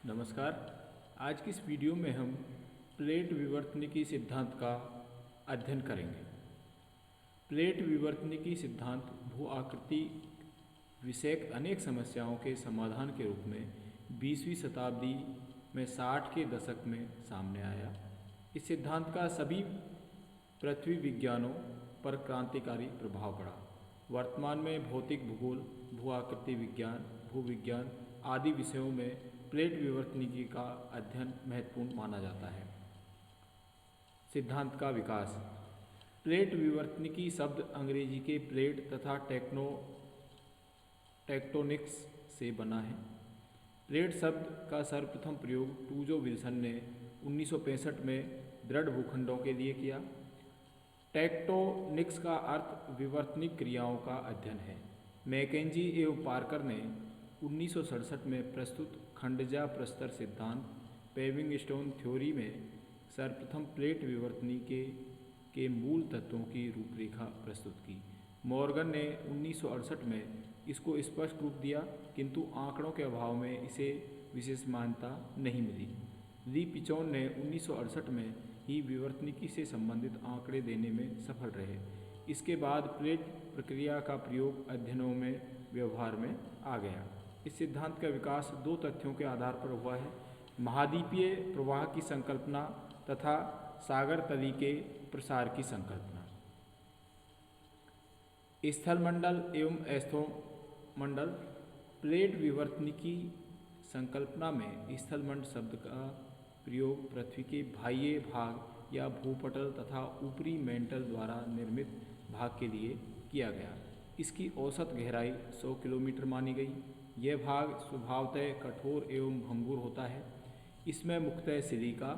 नमस्कार। आज की इस वीडियो में हम प्लेट विवर्तनिकी सिद्धांत का अध्ययन करेंगे। प्लेट विवर्तनिकी सिद्धांत भू आकृति विषयक अनेक समस्याओं के समाधान के रूप में 20वीं शताब्दी में 60 के दशक में सामने आया। इस सिद्धांत का सभी पृथ्वी विज्ञानों पर क्रांतिकारी प्रभाव पड़ा। वर्तमान में भौतिक भूगोल, भू आकृति विज्ञान, भूविज्ञान आदि विषयों में प्लेट विवर्तनिकी का अध्ययन महत्वपूर्ण माना जाता है। सिद्धांत का विकास। प्लेट विवर्तनिकी शब्द अंग्रेजी के प्लेट तथा टेक्टोनिक्स से बना है। प्लेट शब्द का सर्वप्रथम प्रयोग टूजो विल्सन ने 1965 में दृढ़ भूखंडों के लिए किया। टेक्टोनिक्स का अर्थ विवर्तनिक क्रियाओं का अध्ययन है। मैकेंजी एवं पार्कर ने 1967 में प्रस्तुत खंडजा प्रस्तर सिद्धांत पेविंग स्टोन थ्योरी में सर्वप्रथम प्लेट विवर्तनिकी के मूल तत्वों की रूपरेखा प्रस्तुत की। मॉर्गन ने 1968 में इसको स्पष्ट रूप दिया, किंतु आंकड़ों के अभाव में इसे विशेष मान्यता नहीं मिली। ली पिचोन ने 1968 में ही विवर्तनिकी से संबंधित आंकड़े देने में सफल रहे। इसके बाद प्लेट प्रक्रिया का प्रयोग अध्ययनों में व्यवहार में आ गया। इस सिद्धांत का विकास दो तथ्यों के आधार पर हुआ है: महाद्वीपीय प्रवाह की संकल्पना तथा सागर तली के प्रसार की संकल्पना। स्थलमंडल एवं अस्थोमंडल। प्लेट विवर्तनिकी संकल्पना में स्थलमंडल शब्द का प्रयोग पृथ्वी के बाह्य भाग या भूपटल तथा ऊपरी मेंटल द्वारा निर्मित भाग के लिए किया गया। इसकी औसत गहराई 100 किलोमीटर मानी गई। यह भाग स्वभावतः कठोर एवं भंगुर होता है। इसमें मुख्यतः सिलिका,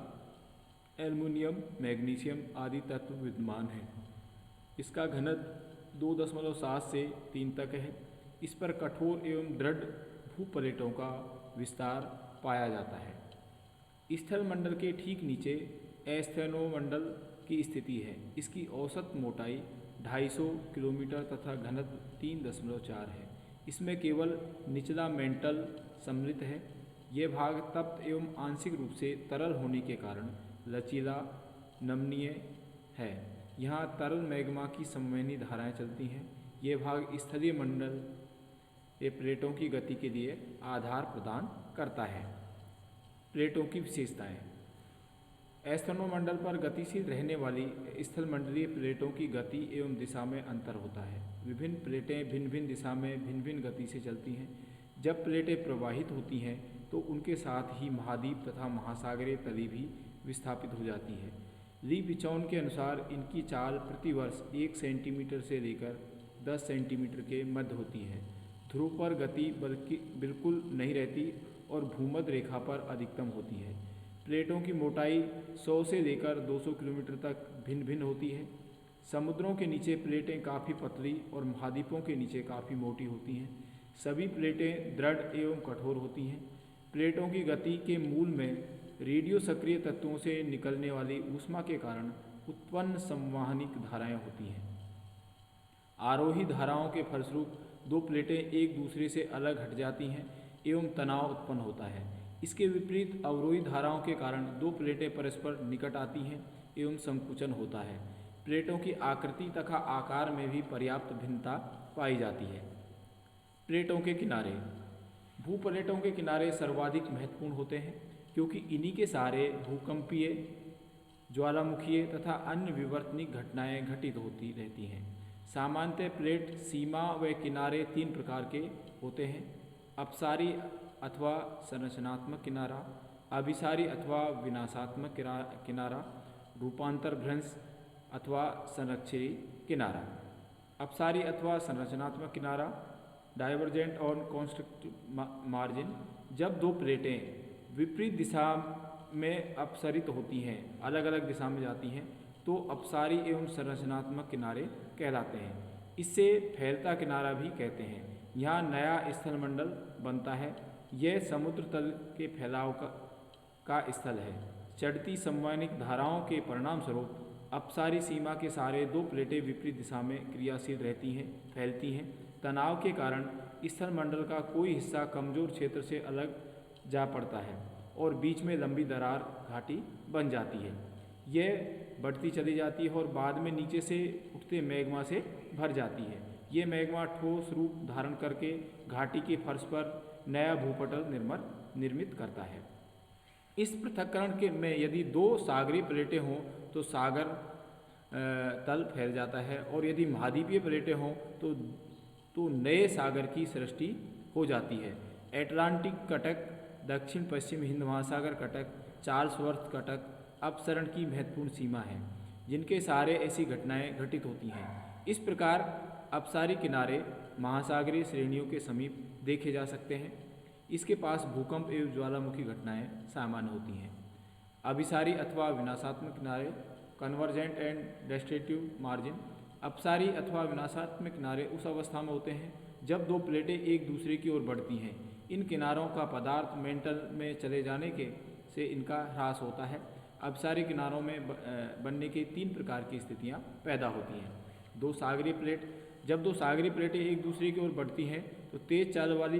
एल्युमिनियम, मैग्नीशियम आदि तत्व विद्यमान हैं। इसका घनत्व 2.7 से 3 तक है। इस पर कठोर एवं दृढ़ भूप्लेटों का विस्तार पाया जाता है। स्थलमंडल के ठीक नीचे अस्थेनोमंडल की स्थिति है। इसकी औसत मोटाई 250 किलोमीटर तथा घनत्व 3.4 है। इसमें केवल निचला मेंटल सम्मिलित है। यह भाग तप्त एवं आंशिक रूप से तरल होने के कारण लचीला, नमनीय है। यहाँ तरल मैग्मा की संवहनी धाराएं चलती हैं। यह भाग स्थलीय मंडल प्लेटों की गति के लिए आधार प्रदान करता है। प्लेटों की विशेषताएं। अस्थेनोमंडल पर गतिशील रहने वाली स्थलमंडलीय प्लेटों की गति एवं दिशा में अंतर होता है। विभिन्न प्लेटें भिन्न भिन्न दिशा में भिन्न भिन्न गति से चलती हैं। जब प्लेटें प्रवाहित होती हैं तो उनके साथ ही महाद्वीप तथा महासागरीय तली भी विस्थापित हो जाती है। ली पिचोन के अनुसार इनकी चाल प्रतिवर्ष 1 सेंटीमीटर से लेकर 10 सेंटीमीटर के मध्य होती है। ध्रुव पर गति बिल्कुल नहीं रहती और भूमध्य रेखा पर अधिकतम होती है। प्लेटों की मोटाई 100 से लेकर 200 किलोमीटर तक भिन्न भिन्न होती है। समुद्रों के नीचे प्लेटें काफ़ी पतली और महाद्वीपों के नीचे काफ़ी मोटी होती हैं। सभी प्लेटें दृढ़ एवं कठोर होती हैं। प्लेटों की गति के मूल में रेडियो सक्रिय तत्वों से निकलने वाली ऊष्मा के कारण उत्पन्न संवहनिक धाराएं होती हैं। आरोही धाराओं के फलस्वरूप दो प्लेटें एक दूसरे से अलग हट जाती हैं एवं तनाव उत्पन्न होता है। इसके विपरीत अवरोही धाराओं के कारण दो प्लेटें परस्पर निकट आती हैं एवं संकुचन होता है। प्लेटों की आकृति तथा आकार में भी पर्याप्त भिन्नता पाई जाती है। प्लेटों के किनारे। भूप्लेटों के किनारे सर्वाधिक महत्वपूर्ण होते हैं, क्योंकि इन्हीं के सहारे भूकंपीय, ज्वालामुखीय तथा अन्य विवर्तनिक घटनाएं घटित होती रहती हैं। सामान्यतः प्लेट सीमा व किनारे 3 प्रकार के होते हैं: अपसारी अथवा संरचनात्मक किनारा, अभिसारी अथवा विनाशात्मक किनारा, रूपांतर भ्रंश अथवा संरक्षी किनारा। अपसारी अथवा संरचनात्मक किनारा, डाइवर्जेंट और कॉन्स्ट्रिक्टिव मार्जिन। जब दो प्लेटें विपरीत दिशा में अपसरित होती हैं, अलग अलग दिशा में जाती हैं, तो अपसारी एवं संरचनात्मक किनारे कहलाते हैं। इससे फैलता किनारा भी कहते हैं। यहाँ नया स्थलमंडल बनता है। यह समुद्र तल के फैलाव का स्थल है। चढ़ती संवहनिक धाराओं के परिणाम स्वरूप अपसारी सीमा के सहारे दो प्लेटें विपरीत दिशा में क्रियाशील रहती हैं, फैलती हैं। तनाव के कारण स्थलमंडल का कोई हिस्सा कमजोर क्षेत्र से अलग जा पड़ता है। और बीच में लंबी दरार घाटी बन जाती है। यह बढ़ती चली जाती है और बाद में नीचे से उठते मैग्मा से भर जाती है। ये मैग्मा ठोस रूप धारण करके घाटी के फर्श पर नया भूपटल निर्मित करता है। इस पृथक्करण के में यदि दो सागरीय प्लेटें हों तो सागर तल फैल जाता है, और यदि महाद्वीपीय प्लेटें हों तो नए सागर की सृष्टि हो जाती है। एटलांटिक कटक, दक्षिण पश्चिम हिंद महासागर कटक, चार्ल्स वर्थ कटक अपसरण की महत्वपूर्ण सीमा है, जिनके सहारे ऐसी घटनाएं घटित होती हैं। इस प्रकार अपसारी किनारे महासागरीय श्रेणियों के समीप देखे जा सकते हैं। इसके पास भूकंप एवं ज्वालामुखी घटनाएं सामान्य होती हैं। अभिसारी अथवा विनाशात्मक किनारे, कन्वर्जेंट एंड डिस्ट्रक्टिव मार्जिन। अपसारी अथवा विनाशात्मक किनारे उस अवस्था में होते हैं जब दो प्लेटें एक दूसरे की ओर बढ़ती हैं। इन किनारों का पदार्थ मेंटल में चले जाने से इनका ह्रास होता है। अपसारी किनारों में बनने के 3 प्रकार की स्थितियां पैदा होती हैं। जब दो सागरीय प्लेटें एक दूसरे की ओर बढ़ती हैं तो तेज चाल वाली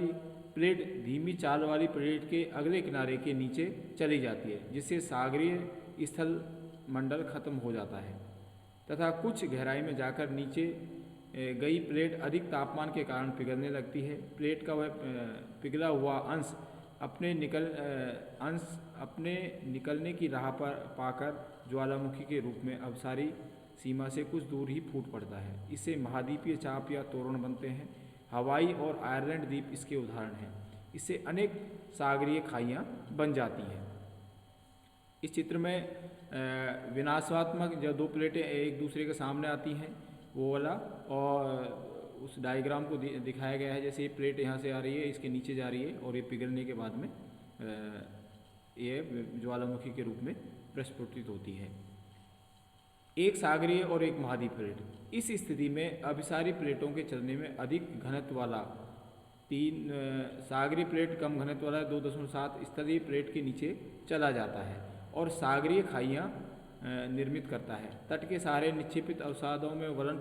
प्लेट धीमी चाल वाली प्लेट के अगले किनारे के नीचे चली जाती है, जिससे सागरीय स्थल मंडल खत्म हो जाता है तथा कुछ गहराई में जाकर नीचे गई प्लेट अधिक तापमान के कारण पिघलने लगती है। प्लेट का वह पिघला हुआ अंश अपने निकलने की राह पर पाकर ज्वालामुखी के रूप में अपसारी सीमा से कुछ दूर ही फूट पड़ता है। इससे महाद्वीपीय चाप या तोरण बनते हैं। हवाई और आयरलैंड द्वीप इसके उदाहरण हैं। इससे अनेक सागरीय खाइयाँ बन जाती हैं। इस चित्र में विनाशात्मक जब दो प्लेटें एक दूसरे के सामने आती हैं वो वाला, और उस डायग्राम को दिखाया गया है। जैसे ये प्लेट यहाँ से आ रही है, इसके नीचे जा रही है और ये पिघलने के बाद में ये ज्वालामुखी के रूप में प्रस्फुटित होती है। एक सागरीय और एक महाद्वीपीय प्लेट। इस स्थिति में अभिसारी प्लेटों के चलने में अधिक घनत्व वाला सागरीय प्लेट कम घनत्व वाला 2.7 स्थलीय प्लेट के नीचे चला जाता है और सागरीय खाइयाँ निर्मित करता है। तट के सहारे निक्षेपित अवसादों में वलन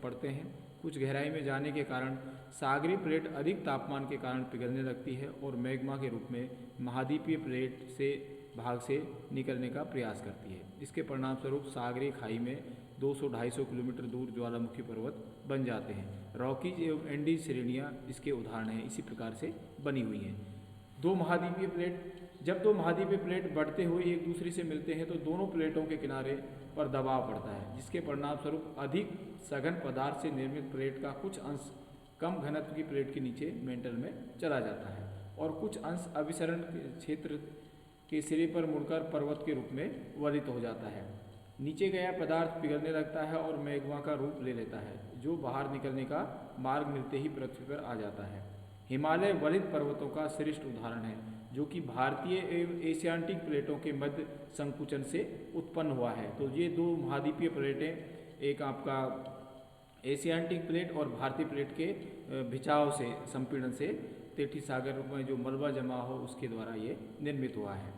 पड़ते हैं। कुछ गहराई में जाने के कारण सागरीय प्लेट अधिक तापमान के कारण पिघलने लगती है और मैग्मा के रूप में महाद्वीपीय प्लेट से भाग से निकलने का प्रयास करती है। इसके परिणाम स्वरूप सागरीय खाई में 200-250 किलोमीटर दूर ज्वालामुखी पर्वत बन जाते हैं। रॉकीज एवं एंडीज श्रेणियाँ इसके उदाहरण हैं, इसी प्रकार से बनी हुई हैं। जब दो महाद्वीपीय प्लेट बढ़ते हुए एक दूसरे से मिलते हैं तो दोनों प्लेटों के किनारे पर दबाव पड़ता है, जिसके परिणाम स्वरूप अधिक सघन पदार्थ से निर्मित प्लेट का कुछ अंश कम घनत्व की प्लेट के नीचे मेंटल में चला जाता है और कुछ अंश अभिसरण क्षेत्र के सिरे पर मुड़कर पर्वत के रूप में वलित हो जाता है। नीचे गया पदार्थ पिघलने लगता है और मैग्मा का रूप ले लेता है, जो बाहर निकलने का मार्ग मिलते ही पृथ्वी पर आ जाता है। हिमालय वलित पर्वतों का श्रेष्ठ उदाहरण है, जो कि भारतीय एवं एशियाटिक प्लेटों के मध्य संकुचन से उत्पन्न हुआ है। तो ये दो महाद्वीपीय प्लेटें, एक आपका एशियाटिक प्लेट और भारतीय प्लेट के भिचाव से, संपीड़न से तेठी सागर में जो मलबा जमा हो उसके द्वारा ये निर्मित हुआ है।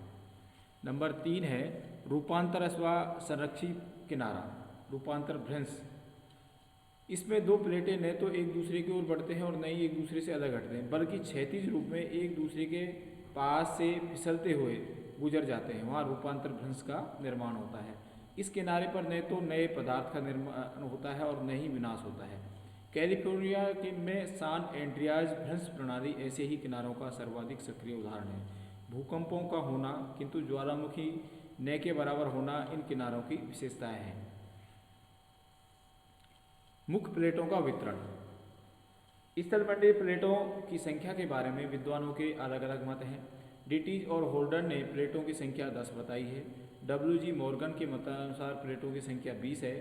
नंबर 3 है रूपांतर अथवा संरक्षित किनारा, रूपांतर भ्रंश। इसमें दो प्लेटें न तो एक दूसरे की ओर बढ़ते हैं और न ही एक दूसरे से अलग हटते हैं, बल्कि क्षैतिज रूप में एक दूसरे के पास से फिसलते हुए गुजर जाते हैं। वहाँ रूपांतर भ्रंश का निर्माण होता है। इस किनारे पर न तो नए पदार्थ का निर्माण होता है और न ही विनाश होता है। कैलिफोर्निया में सान एंड्रियाज भ्रंश प्रणाली ऐसे ही किनारों का सर्वाधिक सक्रिय उदाहरण है। भूकंपों का होना किंतु ज्वालामुखी न के बराबर होना इन किनारों की विशेषताएं हैं। मुख्य प्लेटों का वितरण। स्थलमंडलीय प्लेटों की संख्या के बारे में विद्वानों के अलग अलग मत हैं। डिटीज और होल्डर ने प्लेटों की संख्या 10 बताई है। WG मॉर्गन के मतानुसार प्लेटों की संख्या 20 है।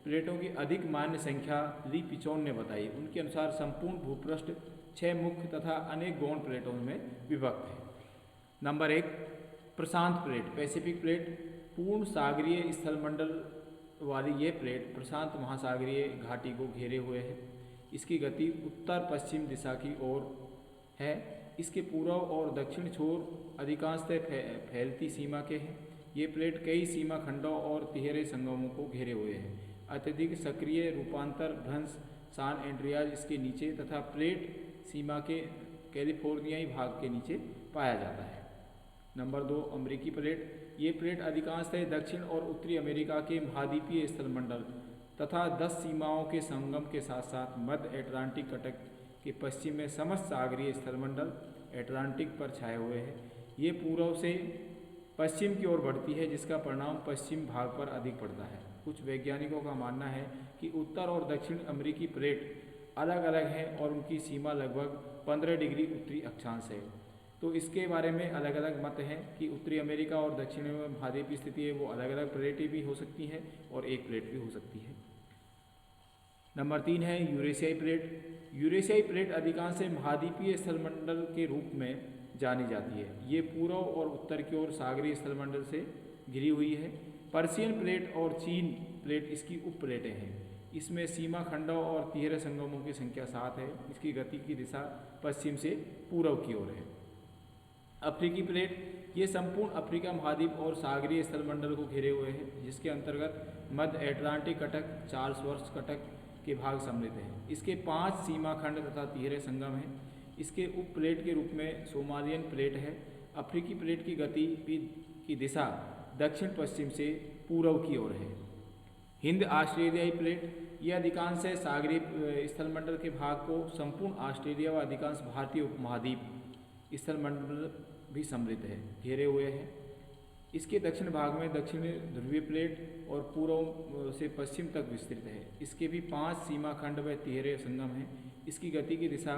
प्लेटों की अधिक मान्य संख्या ली पिचोन ने बताई। उनके अनुसार संपूर्ण भूपृष्ठ 6 मुख्य तथा अनेक गौण प्लेटों में विभक्त है। नंबर 1 प्रशांत प्लेट, पैसिफिक प्लेट। पूर्ण सागरीय स्थलमंडल वाली ये प्लेट प्रशांत महासागरीय घाटी को घेरे हुए है। इसकी गति उत्तर पश्चिम दिशा की ओर है। इसके पूर्व और दक्षिण छोर अधिकांशतः फैलती सीमा के हैं। ये प्लेट कई सीमा खंडों और तिहरे संगमों को घेरे हुए है। अत्यधिक सक्रिय रूपांतर भ्रंश सान एंड्रियाज इसके नीचे तथा प्लेट सीमा के कैलिफोर्नियाई भाग के नीचे पाया जाता है। नंबर 2 अमेरिकी प्लेट। ये प्लेट अधिकांशतः दक्षिण और उत्तरी अमेरिका के महाद्वीपीय स्थलमंडल तथा 10 सीमाओं के संगम के साथ साथ मध्य अटलांटिक कटक के पश्चिम में समस्त सागरीय स्थलमंडल अटलांटिक पर छाए हुए हैं। ये पूर्व से पश्चिम की ओर बढ़ती है, जिसका परिणाम पश्चिम भाग पर अधिक पड़ता है। कुछ वैज्ञानिकों का मानना है कि उत्तर और दक्षिण अमेरिकी प्लेट अलग अलग हैं और उनकी सीमा लगभग 15 डिग्री उत्तरी अक्षांश है। तो इसके बारे में अलग अलग मत हैं कि उत्तरी अमेरिका और दक्षिण महाद्वीपीय स्थिति है वो अलग अलग प्लेटें भी हो सकती हैं और एक प्लेट भी हो सकती है। नंबर 3 है यूरेशियाई प्लेट। यूरेशियाई प्लेट अधिकांश महाद्वीपीय स्थलमंडल के रूप में जानी जाती है। ये पूर्व और उत्तर की ओर सागरीय स्थलमंडल से घिरी हुई है। पर्शियन प्लेट और चीन प्लेट इसकी उप प्लेटें हैं। इसमें सीमा खंडों और तिहरे संगमों की संख्या 7 है। इसकी गति की दिशा पश्चिम से पूर्व की ओर है। अफ्रीकी प्लेट ये संपूर्ण अफ्रीका महाद्वीप और सागरीय स्थलमंडल को घेरे हुए है, जिसके अंतर्गत मध्य अटलांटिक कटक, चार्ल्स वर्ष कटक के भाग सम्मिलित हैं। इसके 5 सीमा खंड तथा तिहरे संगम हैं। इसके उप प्लेट के रूप में सोमालियन प्लेट है। अफ्रीकी प्लेट की गति की दिशा दक्षिण पश्चिम से पूर्व की ओर है। हिंद ऑस्ट्रेलियाई प्लेट यह अधिकांश सागरीय स्थलमंडल के भाग को संपूर्ण ऑस्ट्रेलिया व अधिकांश भारतीय उपमहाद्वीप स्थलमंडल भी सम्मिलित है, घेरे हुए हैं। इसके दक्षिण भाग में दक्षिण ध्रुवीय प्लेट और पूर्व से पश्चिम तक विस्तृत है। इसके भी 5 सीमा खंड व तिहरे संगम हैं। इसकी गति की दिशा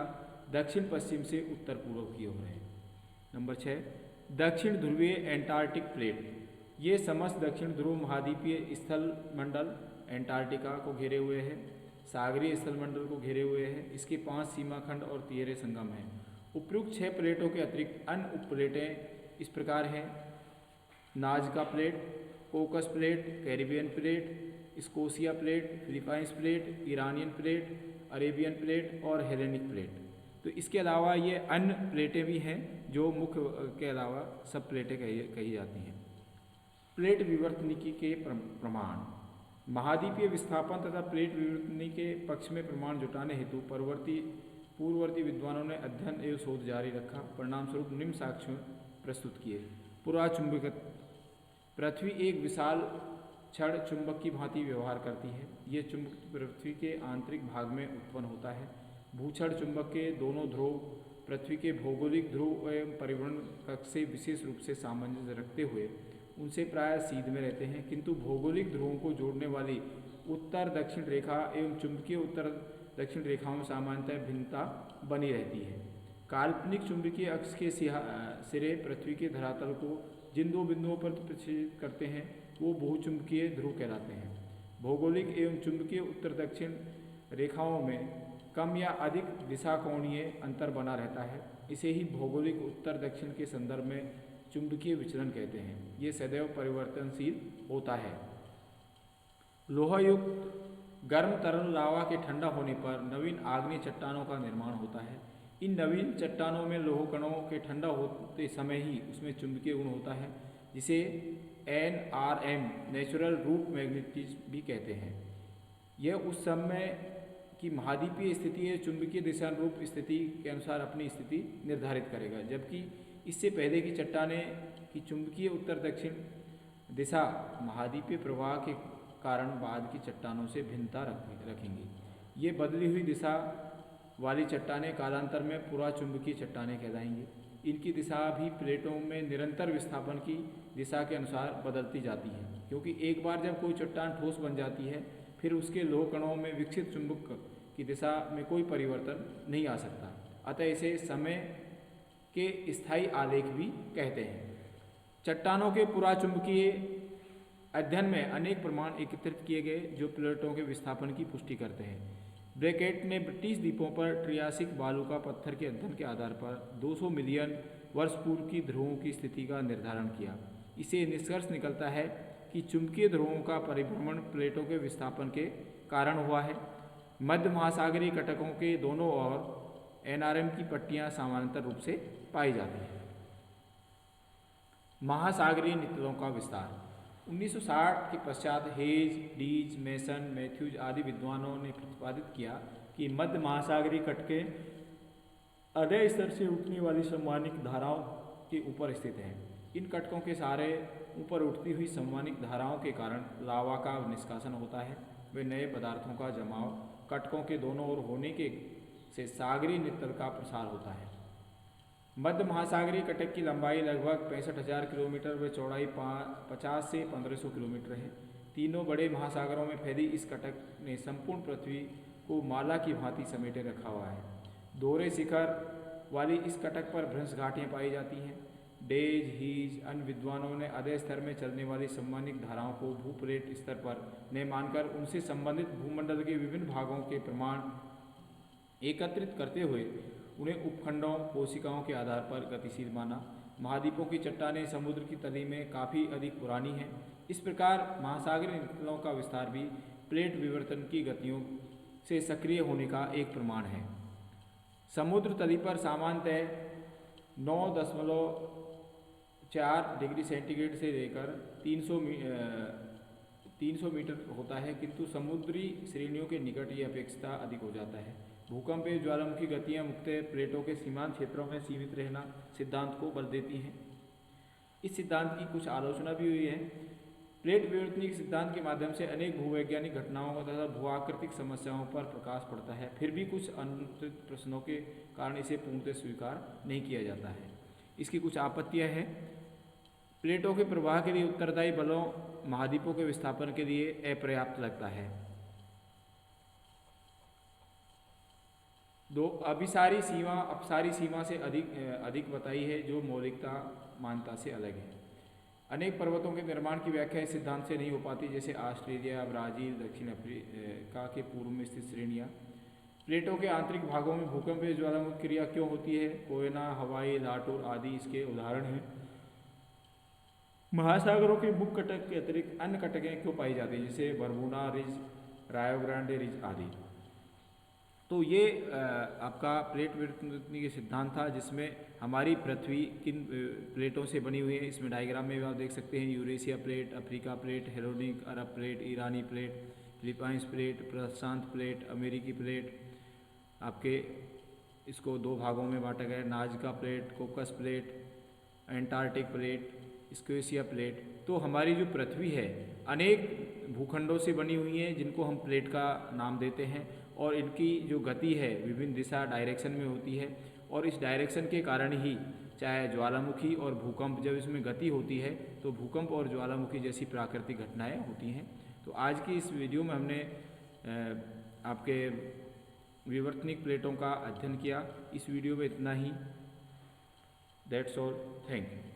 दक्षिण पश्चिम से उत्तर पूर्व की ओर है। नंबर 6 दक्षिण ध्रुवीय एंटार्कटिक प्लेट। ये समस्त दक्षिण ध्रुव महाद्वीपीय स्थलमंडल एंटार्क्टिका को घेरे हुए है, सागरीय स्थलमंडल को घेरे हुए है। इसके 5 सीमा खंड और तिहरे संगम हैं। उपयुक्त 6 प्लेटों के अतिरिक्त अन्य उप प्लेटें इस प्रकार हैं: नाजका plate, Cocos plate, Caribbean plate, Scotia plate, Philippines plate, Iranian plate, Arabian plate और हेलेनिक प्लेट। तो इसके अलावा ये अन्य प्लेटें भी हैं जो मुख्य के अलावा सब प्लेटें कही जाती हैं। प्लेट विवर्तनिकी के प्रमाण। महाद्वीपीय विस्थापन तथा प्लेट विवर्तनिकी के पक्ष में प्रमाण जुटाने हेतु पूर्ववर्ती विद्वानों ने अध्ययन एवं शोध जारी रखा। परिणाम स्वरूप निम्न साक्ष्य प्रस्तुत किए। पुराचुंबकत्व। पृथ्वी एक विशाल क्षण चुंबक की भांति व्यवहार करती है। यह चुंबक पृथ्वी के आंतरिक भाग में उत्पन्न होता है। भूक्षण चुंबक के दोनों ध्रुव पृथ्वी के भौगोलिक ध्रुव एवं परिभ्रमण कक्ष से विशेष रूप से सामंजस्य रखते हुए उनसे प्रायः सीध में रहते हैं, किंतु भौगोलिक ध्रुवों को जोड़ने वाली उत्तर दक्षिण रेखा एवं चुंबकीय उत्तर दक्षिण रेखाओं में सामान्यतः भिन्नता बनी रहती है। काल्पनिक चुंबकीय अक्ष के सिरे पृथ्वी के धरातल को जिन 2 बिंदुओं पर प्रतिच्छेदित करते हैं वो बहुचुंबकीय ध्रुव कहलाते हैं। भौगोलिक एवं चुंबकीय उत्तर दक्षिण रेखाओं में कम या अधिक दिशा कोणीय अंतर बना रहता है। इसे ही भौगोलिक उत्तर दक्षिण के संदर्भ में चुंबकीय विचलन कहते हैं। ये सदैव परिवर्तनशील होता है। लोहयुक्त गर्म तरल लावा के ठंडा होने पर नवीन आग्नेय चट्टानों का निर्माण होता है। इन नवीन चट्टानों में लोह कणों के ठंडा होते समय ही उसमें चुंबकीय गुण होता है, जिसे NRM नेचुरल रूट मैग्नेटिज्म भी कहते हैं। यह उस समय की महाद्वीपीय स्थिति है चुंबकीय दिशानुरूप स्थिति के अनुसार अपनी स्थिति निर्धारित करेगा, जबकि इससे पहले की चट्टानें की चुंबकीय उत्तर दक्षिण दिशा महाद्वीपीय प्रवाह के कारण बाद की चट्टानों से भिन्नता रखेंगी। ये बदली हुई दिशा वाली चट्टानें कालांतर में पुराचुंबकीय चट्टानें कहलाएंगी। इनकी दिशा भी प्लेटों में निरंतर विस्थापन की दिशा के अनुसार बदलती जाती है, क्योंकि एक बार जब कोई चट्टान ठोस बन जाती है फिर उसके लोह कणों में विकसित चुंबक की दिशा में कोई परिवर्तन नहीं आ सकता। अतः इसे समय के स्थायी आलेख भी कहते हैं। चट्टानों के पुराचुंबकीय अध्ययन में अनेक प्रमाण एकत्रित किए गए जो प्लेटों के विस्थापन की पुष्टि करते हैं। ब्रैकेट ने ब्रिटिश द्वीपों पर ट्रियासिक बालू का पत्थर के अध्ययन के आधार पर 200 मिलियन वर्ष पूर्व की ध्रुवों की स्थिति का निर्धारण किया। इसे निष्कर्ष निकलता है कि चुंबकीय ध्रुवों का परिभ्रमण प्लेटों के विस्थापन के कारण हुआ है। मध्य महासागरीय कटकों के दोनों ओर NRM की पट्टियां सामान्यतः रूप से पाई जाती हैं। महासागरीय नित्यताओं का विस्तार। 1960 के पश्चात हेज, डीज, मेसन, मैथ्यूज आदि विद्वानों ने प्रतिपादित किया कि मध्य महासागरीय कटके अधे स्तर से उठने वाली सम्मानिक धाराओं के ऊपर स्थित हैं। इन कटकों के सहारे ऊपर उठती हुई संवहनिक धाराओं के कारण लावा का निष्कासन होता है। वे नए पदार्थों का जमाव कटकों के दोनों ओर होने के से सागरीय नितल का प्रसार होता है। मध्य महासागरीय कटक की लंबाई लगभग 65,000 किलोमीटर व चौड़ाई 50 से 1500 किलोमीटर है। तीनों बड़े महासागरों में फैली इस कटक ने संपूर्ण पृथ्वी को माला की भांति समेटे रखा हुआ है। दोहरे शिखर वाली इस कटक पर भ्रंश घाटियाँ पाई जाती हैं। डेज हीज अन्य विद्वानों ने अधे स्तर में चलने वाली संवहनिक धाराओं को भूप्लेट स्तर पर न मानकर उनसे संबंधित भूमंडल के विभिन्न भागों के प्रमाण एकत्रित करते हुए उन्हें उपखंडों कोशिकाओं के आधार पर गतिशील माना। महाद्वीपों की चट्टानें समुद्र की तली में काफ़ी अधिक पुरानी हैं। इस प्रकार महासागरीय नितलों का विस्तार भी प्लेट विवर्तन की गतियों से सक्रिय होने का एक प्रमाण है। समुद्र तली पर सामान्यतः 9.4 डिग्री सेंटीग्रेड से लेकर 300 मीटर होता है, किंतु समुद्री श्रेणियों के निकट यह अपेक्षाकृत अधिक हो जाता है। भूकंपीय ज्वालामुखी गतियाँ मुख्यतः प्लेटों के सीमांत क्षेत्रों में सीमित रहना सिद्धांत को बल देती हैं। इस सिद्धांत की कुछ आलोचना भी हुई है। प्लेट विवर्तनिक सिद्धांत के माध्यम से अनेक भूवैज्ञानिक घटनाओं तथा भूआकृतिक समस्याओं पर प्रकाश पड़ता है, फिर भी कुछ अनुत्तरित प्रश्नों के कारण इसे पूर्णतः स्वीकार नहीं किया जाता है। इसकी कुछ आपत्तियां हैं। प्लेटों के प्रवाह के लिए उत्तरदायी बलों महाद्वीपों के विस्थापन के लिए अपर्याप्त लगता है। दो अपसारी सीमा से अधिक बताई है, जो मौलिकता मान्यता से अलग है। अनेक पर्वतों के निर्माण की व्याख्या इस सिद्धांत से नहीं हो पाती, जैसे ऑस्ट्रेलिया, ब्राज़ील, दक्षिण अफ्रीका के पूर्व में स्थित श्रेणियाँ। प्लेटों के आंतरिक भागों में भूकंपीय ज्वालामुखी क्रिया क्यों होती है? कोयना, हवाई, लाटूर आदि इसके उदाहरण हैं। महासागरों के मुख्य कटक के अतिरिक्त अन्य कटकें क्यों पाई जाती हैं, जैसे बरबुडा रिज, रायो ग्रांडे रिज आदि। तो ये आपका प्लेट विवर्तन के सिद्धांत था, जिसमें हमारी पृथ्वी किन प्लेटों से बनी हुई है। इसमें डायग्राम में भी आप देख सकते हैं, यूरेशिया प्लेट, अफ्रीका प्लेट, हेरोनिक अरब प्लेट, ईरानी प्लेट, फिलीपाइंस प्लेट, प्रशांत प्लेट, अमेरिकी प्लेट। आपके इसको दो भागों में बांटा गया है, Nazca plate, Cocos plate, Antarctic plate, स्क्वेशिया प्लेट। तो हमारी जो पृथ्वी है अनेक भूखंडों से बनी हुई है, जिनको हम प्लेट का नाम देते हैं, और इनकी जो गति है विभिन्न दिशा डायरेक्शन में होती है, और इस डायरेक्शन के कारण ही चाहे ज्वालामुखी और भूकंप, जब इसमें गति होती है तो भूकंप और ज्वालामुखी जैसी प्राकृतिक घटनाएं होती हैं। तो आज की इस वीडियो में हमने आपके विवर्तनिक प्लेटों का अध्ययन किया। इस वीडियो में इतना ही। That's all. Thank you.